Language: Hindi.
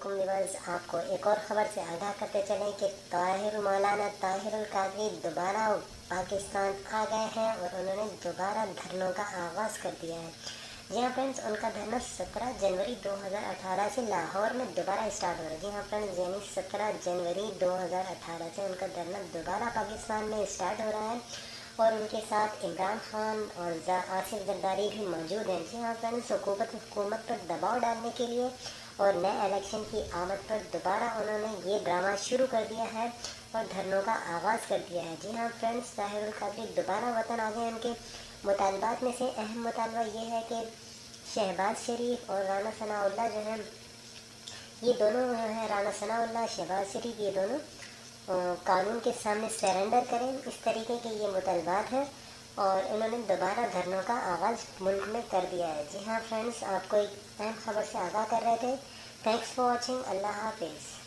वालेकुम व्यूअर्स। आपको एक और ख़बर से आगाह करते चलें कि मौलाना ताहिरुल कादरी दोबारा पाकिस्तान आ गए हैं और उन्होंने दोबारा धरनों का आगाज़ कर दिया है। जी हाँ फ्रेंड्स, उनका धरना 17 जनवरी 2018 से लाहौर में दोबारा स्टार्ट हो रहा है। जी हाँ फ्रेंड्स, यानी 17 जनवरी 2018 से उनका धरना दोबारा पाकिस्तान में स्टार्ट हो रहा है और उनके साथ इमरान खान और आसिफ जरदारी भी मौजूद हैं। जी हाँ फ्रेंड्स, हुकूमत पर दबाव डालने के लिए और नए इलेक्शन की आमद पर दोबारा उन्होंने ये ड्रामा शुरू कर दिया है और धरनों का आगाज़ कर दिया है। जी हाँ फ्रेंड्स, ताहिरुल कादरी दोबारा वतन आ गए। उनके मुतालबात में से अहम मुतालबा ये है कि शहबाज शरीफ और राना सनाउल्लाह जो है, ये दोनों जो है, राना सनाउल्लाह, शहबाज शरीफ, ये दोनों कानून के सामने सरेंडर करें। इस तरीके के ये मुतालबात हैं और इन्होंने दोबारा धरनों का आगाज़ मुल्क में कर दिया है। जी हाँ फ्रेंड्स, आपको एक अहम खबर से आगाह कर रहे थे। Thanks for watching. अल्लाह हाफिज़।